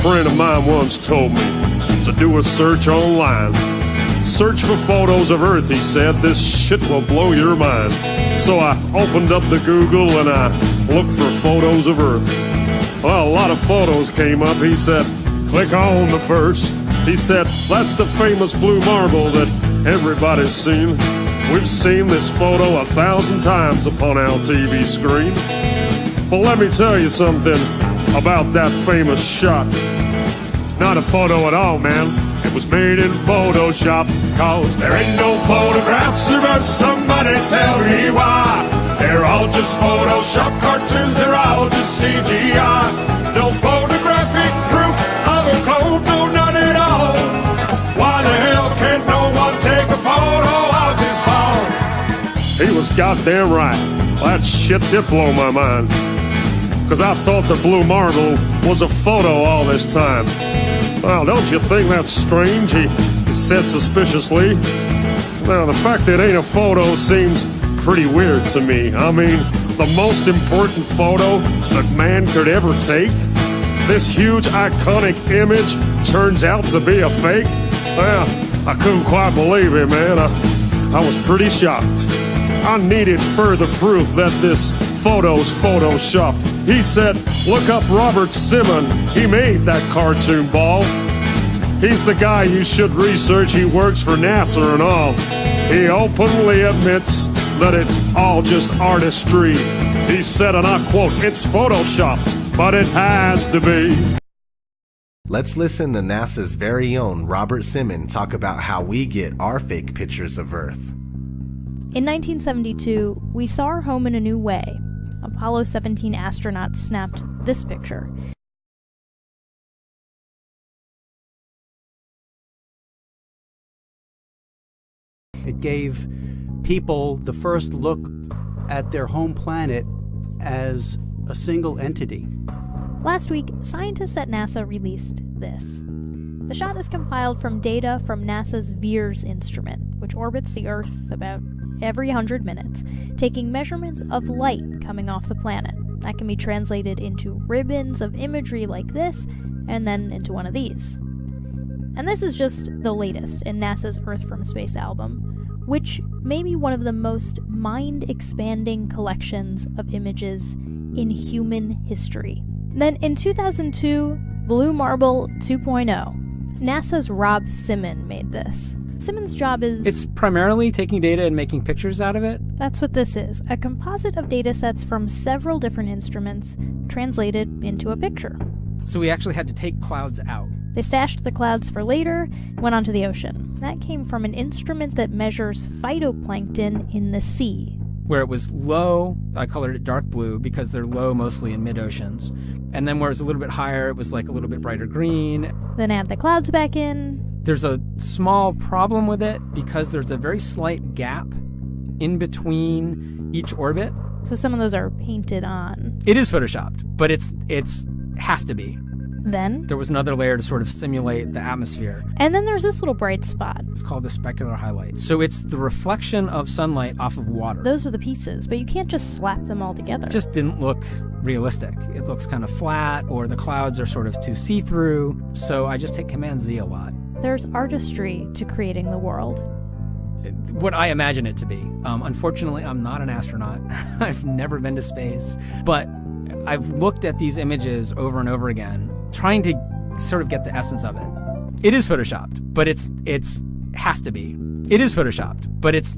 friend of mine once told me to do a search online. Search for photos of Earth, he said. This shit will blow your mind. So I opened up the Google and I looked for photos of Earth. Well, a lot of photos came up. He said, click on the first. He said, that's the famous blue marble that everybody's seen. We've seen this photo 1,000 times upon our TV screen. But let me tell you something about that famous shot. It's not a photo at all, man. It was made in Photoshop. Cause there ain't no photographs, but somebody tell me why. They're all just Photoshop cartoons, they're all just CGI. No photographic proof of a clone, no, none at all. Why the hell can't no one take a photo of this ball? He was goddamn right. That shit did blow my mind. Cause I thought the blue marble was a photo all this time. Well, don't you think that's strange? He said suspiciously. Now, the fact that it ain't a photo seems pretty weird to me. I mean, the most important photo that man could ever take? This huge, iconic image turns out to be a fake? Well, I couldn't quite believe it, man. I was pretty shocked. I needed further proof that this photo's photoshopped. He said, look up Robert Simmons. He made that cartoon ball. He's the guy you should research. He works for NASA and all. He openly admits that it's all just artistry. He said, and I quote, it's photoshopped, but it has to be. Let's listen to NASA's very own Robert Simmons talk about how we get our fake pictures of Earth. In 1972, we saw our home in a new way. Apollo 17 astronauts snapped this picture. It gave people the first look at their home planet as a single entity. Last week, scientists at NASA released this. The shot is compiled from data from NASA's VEERS instrument, which orbits the Earth about every 100 minutes, taking measurements of light coming off the planet. That can be translated into ribbons of imagery like this, and then into one of these. And this is just the latest in NASA's Earth from Space album, which may be one of the most mind-expanding collections of images in human history. Then in 2002, Blue Marble 2.0, NASA's Rob Simmons made this. Simmons' job is... It's primarily taking data and making pictures out of it. That's what this is, a composite of data sets from several different instruments translated into a picture. So we actually had to take clouds out. They stashed the clouds for later, went onto the ocean. That came from an instrument that measures phytoplankton in the sea. Where it was low, I colored it dark blue because they're low mostly in mid-oceans. And then where it's a little bit higher, it was like a little bit brighter green. Then add the clouds back in. There's a small problem with it because there's a very slight gap in between each orbit. So some of those are painted on. It is photoshopped, but it's has to be. Then there was another layer to sort of simulate the atmosphere. And then there's this little bright spot. It's called the specular highlight. So it's the reflection of sunlight off of water. Those are the pieces, but you can't just slap them all together. It just didn't look realistic. It looks kind of flat, or the clouds are sort of too see-through. So I just hit Command-Z a lot. There's artistry to creating the world. What I imagine it to be. Unfortunately, I'm not an astronaut. I've never been to space. But I've looked at these images over and over again, trying to sort of get the essence of it. It is photoshopped, but it's has to be. It is photoshopped, but it's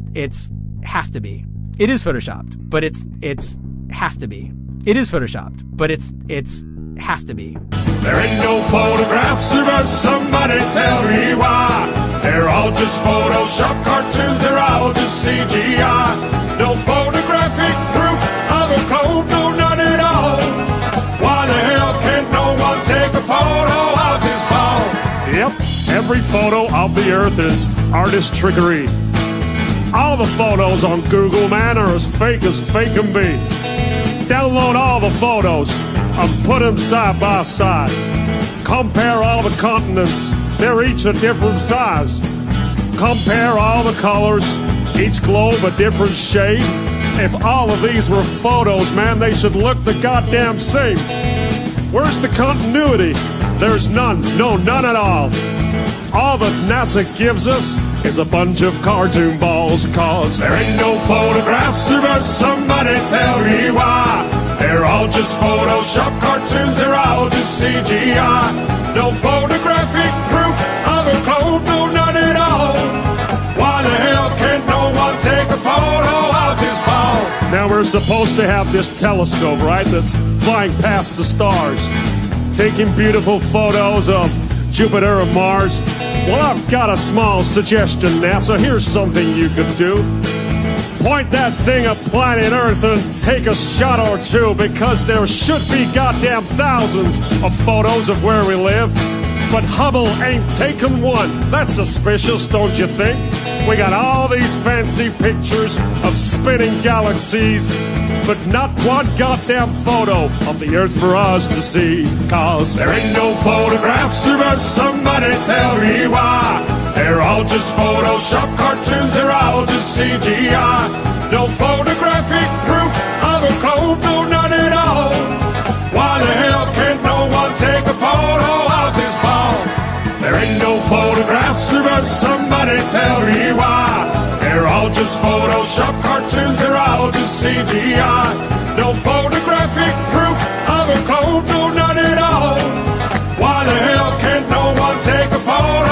has to be. It is photoshopped, but it's has to be. It is photoshopped, but it's has to be. There ain't no photographs, but somebody tell me why. They're all just Photoshop cartoons, they're all just CGI. No photographic proof of a clone, no, none at all. Why the hell can't no one take a photo of this ball? Yep, every photo of the Earth is artist trickery. All the photos on Google, man, are as fake can be. Download all the photos and put them side by side. Compare all the continents, they're each a different size. Compare all the colors, each globe a different shade. If all of these were photos, man, they should look the goddamn same. Where's the continuity? There's none, no, none at all. All that NASA gives us is a bunch of cartoon balls, cause there ain't no photographs, but somebody tell me why. They're all just Photoshop cartoons, they're all just CGI. No photographic proof of a globe, no, none at all. Why the hell can't no one take a photo of this ball? Now we're supposed to have this telescope, right, that's flying past the stars, taking beautiful photos of Jupiter and Mars. Well, I've got a small suggestion, NASA. Here's something you could do. Point that thing at planet Earth and take a shot or two, because there should be goddamn thousands of photos of where we live. But Hubble ain't taken one. That's suspicious, don't you think? We got all these fancy pictures of spinning galaxies, but not one goddamn photo of the Earth for us to see. Cause there ain't no photographs, but somebody tell me why. They're all just Photoshop cartoons, they're all just CGI. No photographic proof of a globe, no, none at all. Why the hell can't no one take a photo of this ball? There ain't no photographs, but somebody tell me why. They're all just Photoshop cartoons, they're all just CGI. No photographic proof of a globe, no, none at all. Why the hell can't no one take a photo